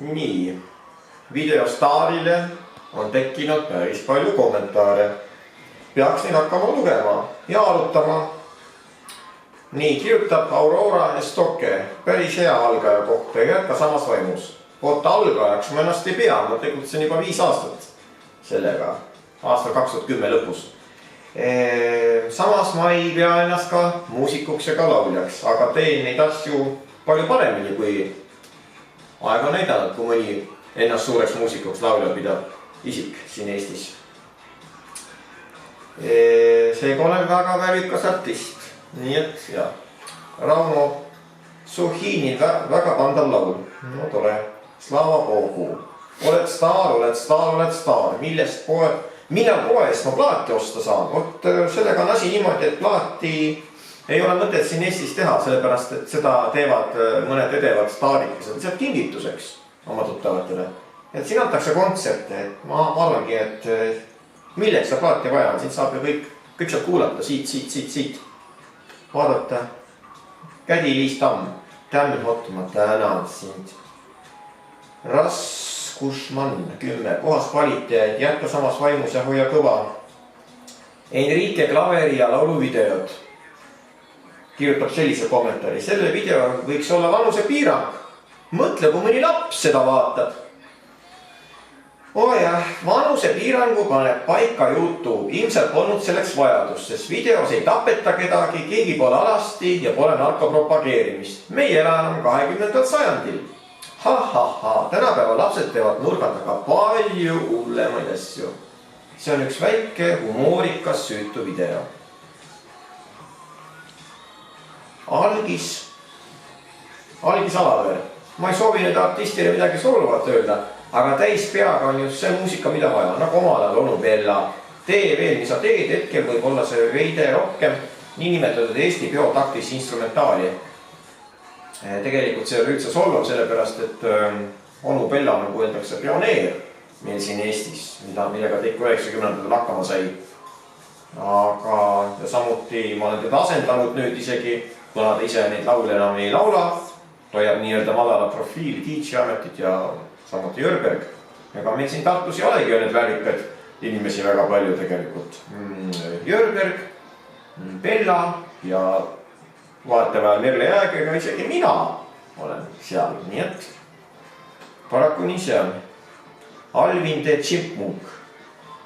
Nii, videostaarile on tekkinud päris palju kommentaare. Peaks neid hakkama lugema ja arutama. Nii, kirjutab Aurora Estoke, päris hea algaja kohta ja jätka samas vaimus. Oota, algajaks ma ennast ei pea, ma tegutsen juba 5 aastat sellega, aastal 2010 lõpus. Samas ma ei pea ennast ka muusikuks ja ka lauljaks, aga teen neid asju palju paremini, kui aeg on näidanud, kui mõni ennast suureks muusikuks laulja pidav isik siin Eestis. Seega olen väga väärikas artist. Nii et ja Rauno Suhinin väga pandav laul. No tore. Slava Bogu. Oled staar, oled staar, oled staar. Millal poest ma plaati osta saan? Vot sellega on asi niimoodi, et plaati ei ole mõtet siin Eestis teha, sellepärast et seda teevad mõned edevad staarid, kes on lihtsalt kingituseks oma tuttavatele. Et siin antakse kontserte, et ma arvangi, et milleks seda plaati vaja on, siin saab ju kõik saab kuulata siit. Vaadata, Kädi-Liis Tamm, Tämhot, ma tänan sind. Raskusmann 10, puhas kvaliteet, jätka samas vaimus ja hoia kõva. Enrique klaveri ja lauluvideod. Kirjutab sellise kommentaari, selle video võiks olla vanuse piirang. Mõtle, kui mõni laps seda vaatab. Jah, vanuse piirangu paneb paika YouTube. Ilmselt polnud selleks vajadus, sest videos ei tapeta kedagi, keegi pole alasti ja pole narkopropageerimist. Meie elame 20. sajandil. Tänapäeva lapsed teevad nurga taga palju hullemaid asju. See on üks väike humoorikas süütu video. Algis Alaver. Ma ei soovi nüüd artistile midagi sooluvat öelda, aga täis peaga on just see muusika, mida vaja, nagu omal ajal onu Bella. Tee veel, mis sa teed, hetkel võib olla see veide rohkem niinimetatud Eesti biotaktis instrumentaali. Tegelikult see on üldse solvav, sellepärast, et onu Bella, nagu öeldakse, pioneer meil siin Eestis, millega teik 90-ndatel hakkama sai. Aga samuti ma olen teda asendanud nüüd isegi, kuna ta ise neid laule enam ei laula. Toiab nii-öelda madala profiili, DJ ametit ja samuti Jörberg. Ega meil siin Tartus ei olegi need väärikad inimesi väga palju tegelikult. Jörberg, Bella ja vaatavad Merle Jäägega, isegi mina olen seal. Nii et paraku nii see on. Alvin de Chipmunk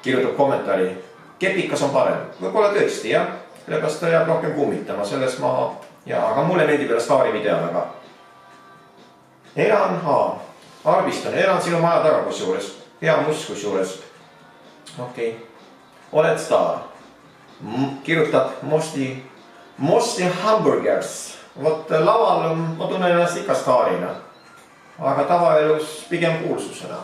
kirjutab kommentaari. Kepikas on parem. Võib-olla tõesti, jah. Sellepärast ta jääb rohkem kummitama. Selles ma... aga mulle meeldib jälle staari video väga. Arvistan, elan sinu maja taga kus juures. Hea muss kus juures. Okei. Oled staar. Kirjutab Mosti Hamburgers. Vot laval ma tunnen ennast ikka staarina. Aga tavaelus pigem kuulsusena.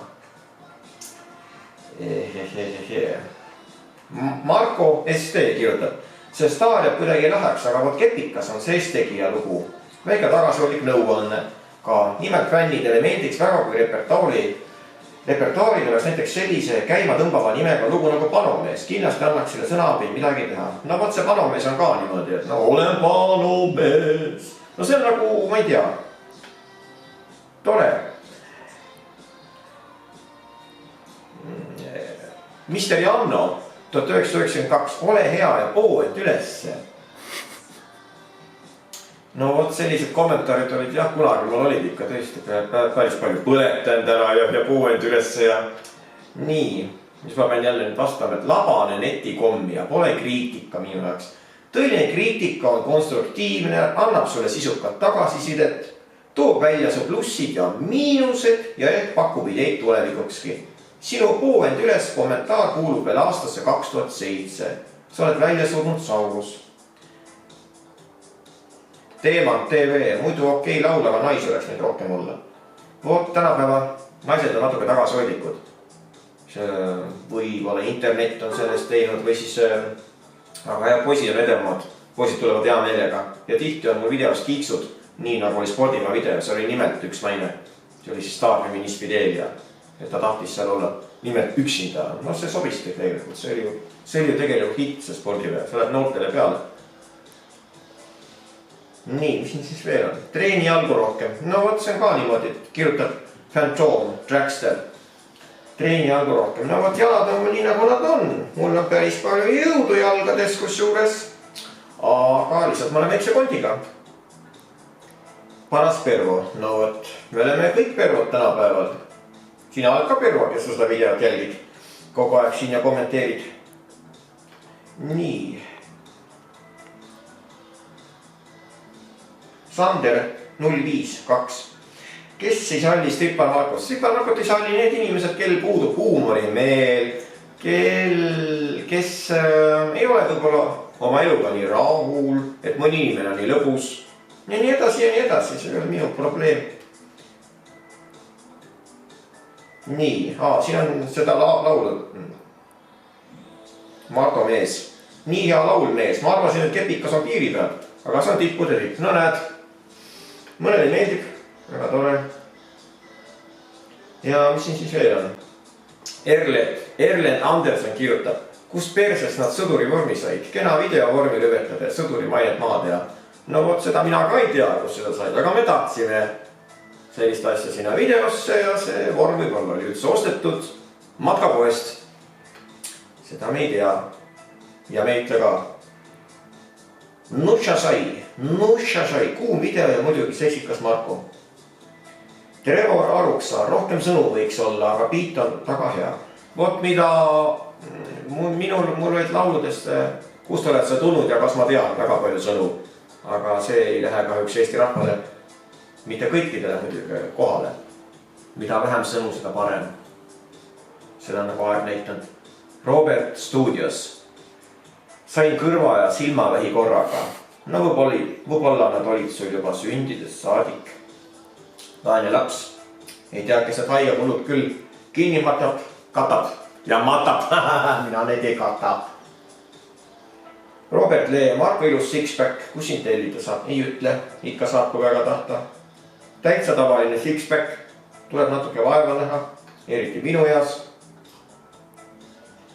Marko ST kirjutab. See staar jääb kuidagi läheks, aga vot Kepikas on see S-tegija lugu. Väike tagasihoidlik nõuanne. Ka nimelt fännidele meeldiks väga, kui repertuaarile oleks näiteks sellise käima tõmbava nimega lugu nagu Panomees. Kindlasti annaks selle sõna abil midagi teha. No vot see Panomees on ka niimoodi, et no olen Panomees. No see on nagu, ma ei tea. Tore. Mister Janno 1992, ole hea ja pood ülesse. No vot sellised kommentaarid olid jah, kunagi mul olid ikka tõesti päris palju põletan täna ja pood ülesse ja nii, mis ma pean jälle nüüd vastama, et labane netikommi ja pole kriitika minu jaoks. Tõeline kriitika on konstruktiivne, annab sulle sisukat tagasisidet, toob välja su plussid ja miinused ja ehk pakub ideid tulevikukski. Sinu pood üles kommentaar kuulub veel aastasse 2007. Sa oled välja surnud saurus. Teemant TV, muidu okei laulava naisi oleks neid rohkem olla. Vot tänapäeva naised on natuke tagasihoidlikud. Võib-olla internet on sellest teinud või siis aga jah, poisid on edemad. Poisid tulevad hea meelega ja tihti on mul videos kiiksud, nii nagu oli spordimaa video, see oli nimelt üks naine. See oli siis staarfeminist Fidelia, et ta tahtis seal olla nimelt üksinda. No see sobisti tegelikult, see oli ju tegelikult hitt see spordiväe, see läheb noortele peale. Nii, mis siin siis veel on? Treeni jalgu rohkem. No vot, see on ka niimoodi, et kirjutab Phantom, Dragster. Treenijalgu rohkem. No vot jalad on nii nagu nad on. Mul on päris palju jõudu jalgades kusjuures. Aga lihtsalt ma olen väikse kondiga. Paras pervo. No vot, me oleme kõik pervod tänapäeval. Sina oled ka pervo, kes seda videot jälgid. Kogu aeg siin ja kommenteerid. Nii. Sander 052. Kes ei salli Stripper Markot? Stripper Markot ei salli need inimesed, kel puudub huumorimeel, kes ei ole võib-olla oma eluga nii rahul, et mõni inimene on nii lõbus. Ja nii edasi, see ei ole minu probleem. Nii, siin on seda laulu. Marto mees. Nii hea laul mees. Ma arvasin, et Kepikas on piiri peal, aga see on tippude tipp. No näed, mõnele meeldib. Väga tore. Ja mis siin siis veel on? Erlen Andersen kirjutab, kus perses nad sõduri vormi said. Kena video vormi lõvetada ja sõduri mainet maad ja no vot seda mina ka ei tea, kus seda said, aga me tahtsime sellist asja sinna videosse ja see vorm võib-olla oli üldse ostetud matkapoest. Seda me ei tea ja me ei ütle ka. Nushasai, kuum video ja muidugi seksikas Marko. Trevor Aruksaar, rohkem sõnu võiks olla, aga beat on taga hea. Vot mida mul olid lauludest, kust oled sa tulnud ja kas ma tean väga palju sõnu. Aga see ei lähe kahjuks Eesti rahvale, mitte kõikidele muidugi kohale. Mida vähem sõnu, seda parem. Seda on nagu aeg näitanud. Robert Studios. Sain kõrva ja silmavähi korraga. No võib-olla nad olid sul juba sündides saadik. Taania laps. Ei tea, kes need haige kulud küll. Kinni katab ja matab. Mina neid ei katab. Robert Lee, Marko ilus six-pack. Kus siin tellida saab? Ei ütle. Ikka saab, kui väga tahta. Täitsa tavaline six-pack. Tuleb natuke vaeva näha. Eriti minu eas.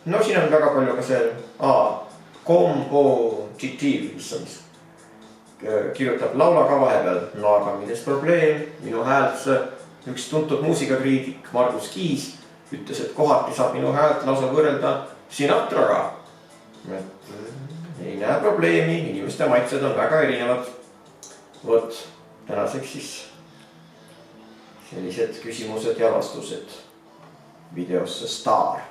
No siin on väga palju ka see kompositiiv, mis kirjutab laula ka vahepeal. No aga milles probleem? Minu häält üks tuntud muusikakriitik Margus Kiis ütles, et kohati saab minu häält lausa võrrelda Sinatraga. Ei näe probleemi, inimeste maitsed on väga erinevad. Vot, tänaseks siis sellised küsimused ja vastused videosse Staar.